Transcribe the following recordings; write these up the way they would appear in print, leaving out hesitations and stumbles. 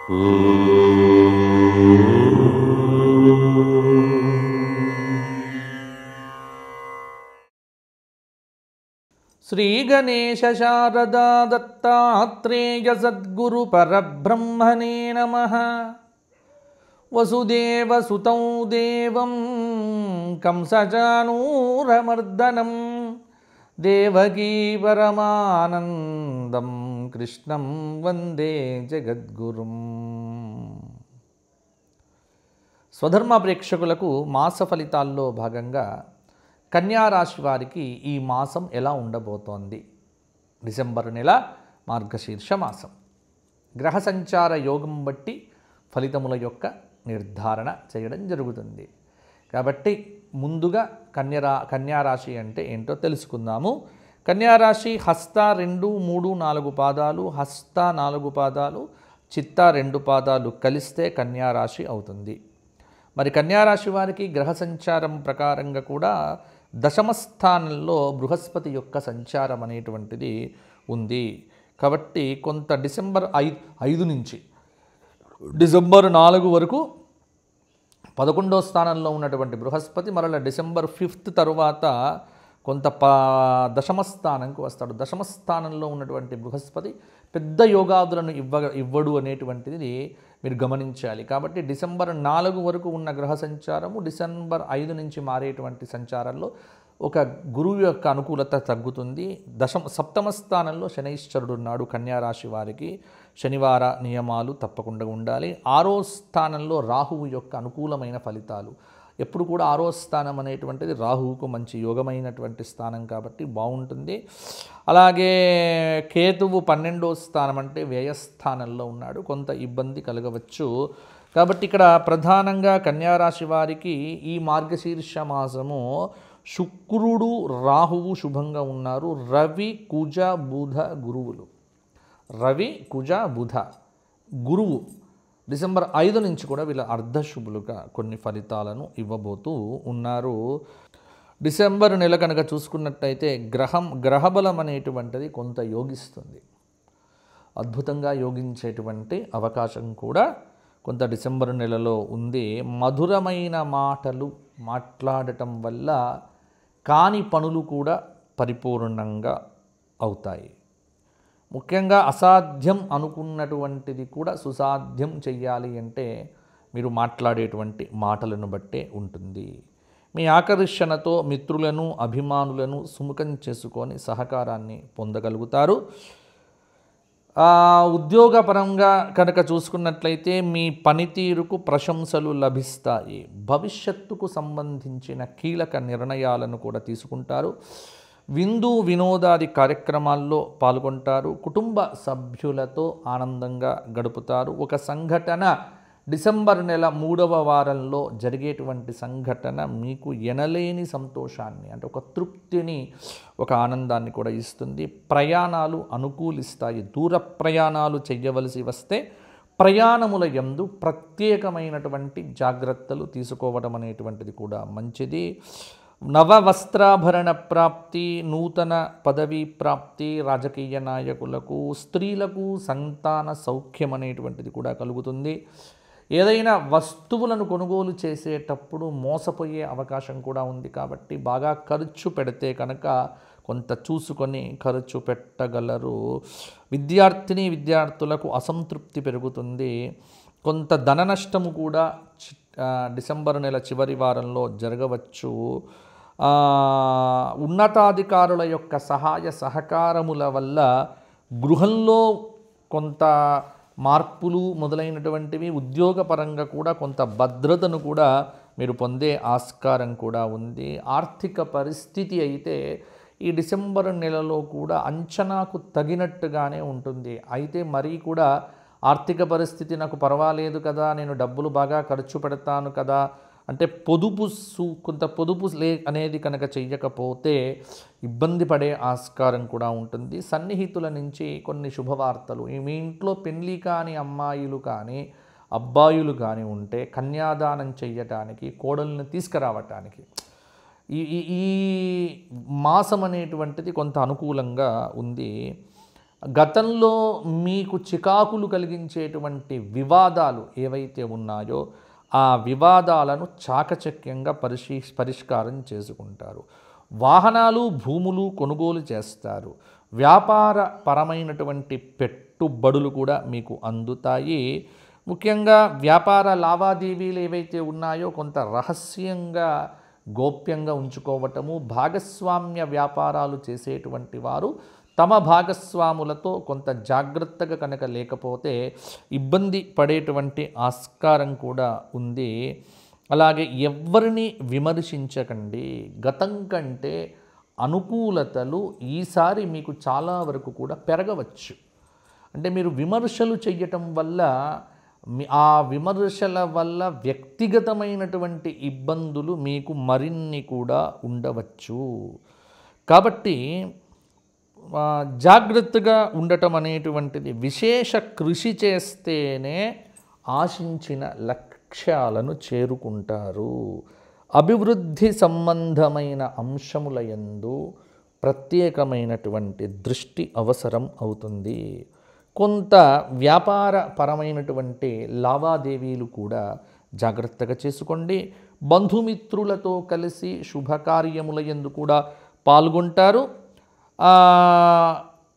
శ్రీ గణేశ శారదా దత్తాత్రేయ సద్గురు పరబ్రహ్మణే నమః. వసుదేవ సుతం దేవం కంసచానూరమర్దనం దేవకీ పరమానందం కృష్ణం వందే జగద్గురుం. స్వధర్మ ప్రేక్షకులకు మాస ఫలితాల్లో భాగంగా కన్యారాశి వారికి ఈ మాసం ఎలా ఉండబోతోంది? డిసెంబర్ నెల మార్గశీర్ష మాసం. గ్రహ సంచార యోగం బట్టి ఫలితముల యొక్క నిర్ధారణ చేయడం జరుగుతుంది. కాబట్టి ముందుగా కన్యారాశి అంటే ఏంటో తెలుసుకుందాము. కన్యారాశి హస్త 2, 3, 4 పాదాలు, హస్త 4 పాదాలు, చిత్త 2 పాదాలు కలిస్తే కన్యారాశి అవుతుంది. మరి కన్యారాశి వారికి గ్రహ సంచారం ప్రకారంగా కూడా దశమ స్థానంలో బృహస్పతి యొక్క సంచారం అనేటువంటిది ఉంది. కాబట్టి కొంత డిసెంబర్ 5 నుంచి డిసెంబర్ 4 వరకు 11వ స్థానంలో ఉన్నటువంటి బృహస్పతి మరలా డిసెంబర్ 5 తరువాత కొంత దశమ స్థానంకు వస్తాడు. దశమ స్థానంలో ఉన్నటువంటి బృహస్పతి పెద్ద యోగాదులను ఇవ్వడు అనేటువంటిది మీరు గమనించాలి. కాబట్టి డిసెంబర్ 4 వరకు ఉన్న గ్రహ సంచారము డిసెంబర్ 5 నుంచి మారేటువంటి సంచారంలో ఒక గురువు యొక్క అనుకూలత తగ్గుతుంది. సప్తమ స్థానంలో శనైశ్వరుడు ఉన్నాడు. కన్యారాశి వారికి శనివార నియమాలు తప్పకుండా ఉండాలి. 6వ స్థానంలో రాహువు యొక్క అనుకూలమైన ఫలితాలు. ఎప్పుడు కూడా 6వ స్థానం అనేటువంటిది రాహువుకు మంచి యోగమైనటువంటి స్థానం కాబట్టి బాగుంటుంది. అలాగే కేతువు 12వ స్థానం అంటే వ్యయస్థానంలో ఉన్నాడు, కొంత ఇబ్బంది కలగవచ్చు. కాబట్టి ఇక్కడ ప్రధానంగా కన్యారాశి వారికి ఈ మార్గశీర్ష మాసము శుక్రుడు రాహువు శుభంగా ఉన్నారు. రవి కుజ బుధ గురువులు, రవి కుజ బుధ గురువు డిసెంబర్ 5 నుంచి కూడా వీళ్ళ అర్ధశుభులుగా కొన్ని ఫలితాలను ఇవ్వబోతూ ఉన్నారు. డిసెంబర్ నెల కనుక చూసుకున్నట్టయితే గ్రహబలం అనేటువంటిది కొంత యోగిస్తుంది. అద్భుతంగా యోగించేటువంటి అవకాశం కూడా కొంత డిసెంబర్ నెలలో ఉంది. మధురమైన మాటలు మాట్లాడటం వల్ల కాని పనులు కూడా పరిపూర్ణంగా అవుతాయి. ముఖ్యంగా అసాధ్యం అనుకున్నటువంటిది కూడా సుసాధ్యం చెయ్యాలి అంటే మీరు మాట్లాడేటువంటి మాటలను బట్టే ఉంటుంది. మీ ఆకర్షణతో మిత్రులను అభిమానులను సుముఖం చేసుకొని సహకారాన్ని పొందగలుగుతారు. ఉద్యోగపరంగా కనుక చూసుకున్నట్లయితే మీ పనితీరుకు ప్రశంసలు లభిస్తాయి. భవిష్యత్తుకు సంబంధించిన కీలక నిర్ణయాలను కూడా తీసుకుంటారు. విందు వినోదాది కార్యక్రమాల్లో పాల్గొంటారు. కుటుంబ సభ్యులతో ఆనందంగా గడుపుతారు. ఒక సంఘటన డిసెంబర్ నెల 3వ వారంలో జరిగేటువంటి సంఘటన మీకు ఎనలేని సంతోషాన్ని అంటే ఒక తృప్తిని, ఒక ఆనందాన్ని కూడా ఇస్తుంది. ప్రయాణాలు అనుకూలిస్తాయి. దూర ప్రయాణాలు చేయవలసి వస్తే ప్రయాణముల యందు ప్రత్యేకమైనటువంటి జాగ్రత్తలు తీసుకోవడం అనేటువంటిది కూడా మంచిది. నవ వస్త్రాభరణ ప్రాప్తి, నూతన పదవీ ప్రాప్తి, రాజకీయ నాయకులకు, స్త్రీలకు సంతాన సౌఖ్యం అనేటువంటిది కూడా కలుగుతుంది. ఏదైనా వస్తువులను కొనుగోలు చేసేటప్పుడు మోసపోయే అవకాశం కూడా ఉంది. కాబట్టి బాగా ఖర్చు పెడితే కనుక కొంత చూసుకొని ఖర్చు పెట్టగలరు. విద్యార్థులకు అసంతృప్తి పెరుగుతుంది. కొంత ధన నష్టము కూడా డిసెంబర్ నెల చివరి వారంలో జరగవచ్చు. ఉన్నతాధికారుల యొక్క సహాయ సహకారముల వల్ల గృహంలో కొంత మార్పులు మొదలైనటువంటివి, ఉద్యోగపరంగా కూడా కొంత భద్రతను కూడా మీరు పొందే ఆస్కారం కూడా ఉంది. ఆర్థిక పరిస్థితి అయితే ఈ డిసెంబర్ నెలలో కూడా అంచనాకు తగినట్టుగానే ఉంటుంది. అయితే మరీ కూడా ఆర్థిక పరిస్థితి నాకు పర్వాలేదు కదా, నేను డబ్బులు బాగా ఖర్చు పెడతాను కదా అంటే కొంత పొదుపు అనేది కనుక చెయ్యకపోతే ఇబ్బంది పడే ఆస్కారం కూడా ఉంటుంది. సన్నిహితుల నుంచి కొన్ని శుభవార్తలు, మీ ఇంట్లో పెళ్లి కాని అమ్మాయిలు కానీ అబ్బాయిలు కానీ ఉంటే కన్యాదానం చెయ్యటానికి, కోడల్ని తీసుకురావటానికి ఈ మాసం అనేటువంటిది కొంత అనుకూలంగా ఉంది. గతంలో మీకు చికాకులు కలిగించేటువంటి వివాదాలు ఏవైతే ఉన్నాయో ఆ వివాదాలను చాకచక్యంగా పరిష్కారం చేసుకుంటారు. వాహనాలు, భూములు కొనుగోలు చేస్తారు. వ్యాపార పరమైనటువంటి పెట్టుబడులు కూడా మీకు అందుతాయి. ముఖ్యంగా వ్యాపార లావాదేవీలు ఏవైతే ఉన్నాయో కొంత రహస్యంగా గోప్యంగా ఉంచుకోవటము. భాగస్వామ్య వ్యాపారాలు చేసేటువంటి వారు తమ భాగస్వాములతో కొంత జాగ్రత్తగా కనుక లేకపోతే ఇబ్బంది పడేటువంటి ఆస్కారం కూడా ఉంది. అలాగే ఎవ్వరిని విమర్శించకండి. గతం కంటే అనుకూలతలు ఈసారి మీకు చాలా వరకు కూడా పెరగవచ్చు. అంటే మీరు విమర్శలు చేయటం వల్ల ఆ విమర్శల వల్ల వ్యక్తిగతమైనటువంటి ఇబ్బందులు మీకు మరిన్ని కూడా ఉండవచ్చు. కాబట్టి జాగ్రత్తగా ఉండటం అనేటువంటిది, విశేష కృషి చేస్తేనే ఆశించిన లక్ష్యాలను చేరుకుంటారు. అభివృద్ధి సంబంధమైన అంశముల యందు ప్రత్యేకమైనటువంటి దృష్టి అవసరం అవుతుంది. కొంత వ్యాపార పరమైనటువంటి లావాదేవీలు కూడా జాగ్రత్తగా చేసుకోండి. బంధుమిత్రులతో కలిసి శుభకార్యముల యందు కూడా పాల్గొంటారు.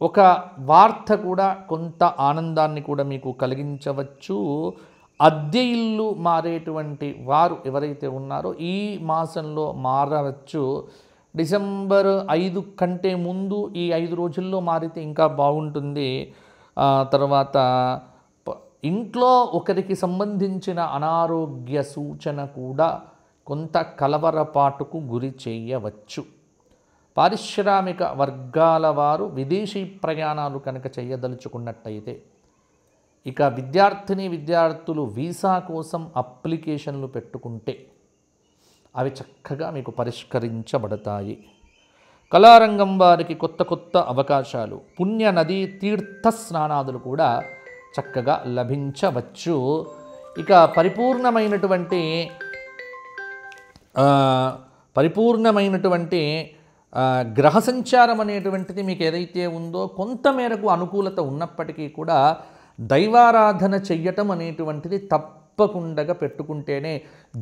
ఒక వార్త కూడా కొంత ఆనందాన్ని కూడా మీకు కలిగించవచ్చు. అద్దె ఇల్లు మారేటువంటి వారు ఎవరైతే ఉన్నారో ఈ మాసంలో మారవచ్చు. డిసెంబర్ 5 కంటే ముందు ఈ 5 రోజుల్లో మారితే ఇంకా బాగుంటుంది. తర్వాత ఇంట్లో ఒకరికి సంబంధించిన అనారోగ్య సూచన కూడా కొంత కలవరపాటుకు గురి చేయవచ్చు. పారిశ్రామిక వర్గాల వారు విదేశీ ప్రయాణాలు కనుక చేయదలుచుకున్నట్టయితే, ఇక విద్యార్థులు వీసా కోసం అప్లికేషన్లు పెట్టుకుంటే అవి చక్కగా మీకు పరిష్కరించబడతాయి. కళారంగం వారికి కొత్త అవకాశాలు, పుణ్య నదీ తీర్థ స్నానాదులు కూడా చక్కగా లభించవచ్చు. ఇక పరిపూర్ణమైనటువంటి గ్రహ సంచారం అనేటువంటిది మీకు ఏదైతే ఉందో కొంతమేరకు అనుకూలత ఉన్నప్పటికీ కూడా దైవారాధన చెయ్యటం అనేటువంటిది తప్పకుండా పెట్టుకుంటేనే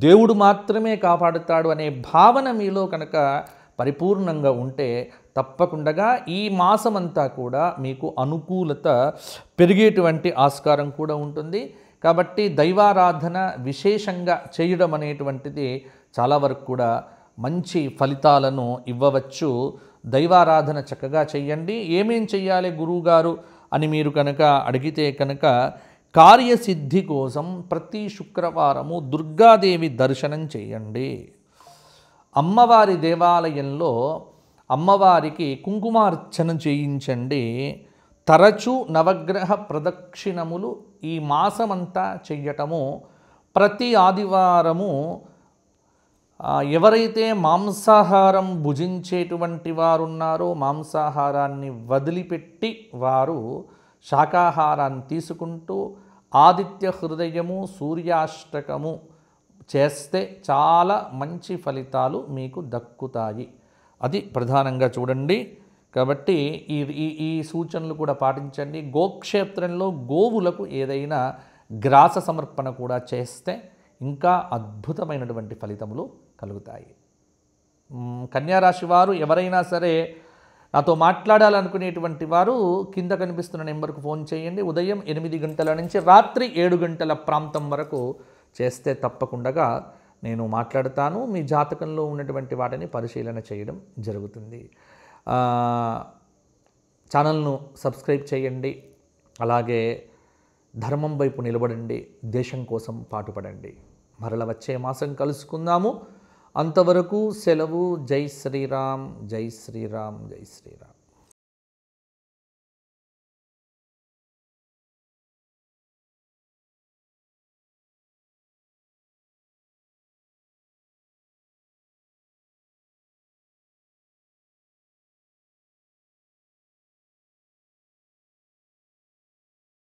దేవుడు మాత్రమే కాపాడుతాడు అనే భావన మీలో కనుక పరిపూర్ణంగా ఉంటే తప్పకుండా ఈ మాసమంతా కూడా మీకు అనుకూలత పెరిగేటువంటి ఆస్కారం కూడా ఉంటుంది. కాబట్టి దైవారాధన విశేషంగా చేయడం అనేటువంటిది చాలా వరకు కూడా మంచి ఫలితాలను ఇవ్వవచ్చు. దైవారాధన చక్కగా చెయ్యండి. ఏమేం చెయ్యాలి గురువుగారు అని మీరు కనుక అడిగితే కనుక, కార్యసిద్ధి కోసం ప్రతి శుక్రవారము దుర్గాదేవి దర్శనం చేయండి. అమ్మవారి దేవాలయంలో అమ్మవారికి కుంకుమార్చన చేయించండి. తరచూ నవగ్రహ ప్రదక్షిణములు ఈ మాసమంతా చెయ్యటము, ప్రతి ఆదివారము ఎవరైతే మాంసాహారం భుజించేటువంటి వారు ఉన్నారో మాంసాహారాన్ని వదిలిపెట్టి వారు శాకాహారాన్ని తీసుకుంటూ ఆదిత్య హృదయము, సూర్యాష్టకము చేస్తే చాలా మంచి ఫలితాలు మీకు దక్కుతాయి. అది ప్రధానంగా చూడండి. కాబట్టి ఈ సూచనలు కూడా పాటించండి. గోక్షేత్రంలో గోవులకు ఏదైనా గ్రాస సమర్పణ కూడా చేస్తే ఇంకా అద్భుతమైనటువంటి ఫలితములు కలుగుతాయి. కన్యారాశి వారు ఎవరైనా సరే నాతో మాట్లాడాలనుకునేటువంటి వారు కింద కనిపిస్తున్న నెంబర్కు ఫోన్ చేయండి. ఉదయం 8 గంటల నుంచి రాత్రి 7 గంటల ప్రాంతం వరకు చేస్తే తప్పకుండా నేను మాట్లాడతాను. మీ జాతకంలో ఉన్నటువంటి వాటిని పరిశీలన చేయడం జరుగుతుంది. ఛానల్ను సబ్స్క్రైబ్ చేయండి. అలాగే ధర్మం వైపు నిలబడండి. దేశం కోసం పాటుపడండి. మరల వచ్చే మాసం కలుసుకుందాము. అంతవరకు సెలవు. జై శ్రీరామ్, జై శ్రీరామ్, జై శ్రీరామ్.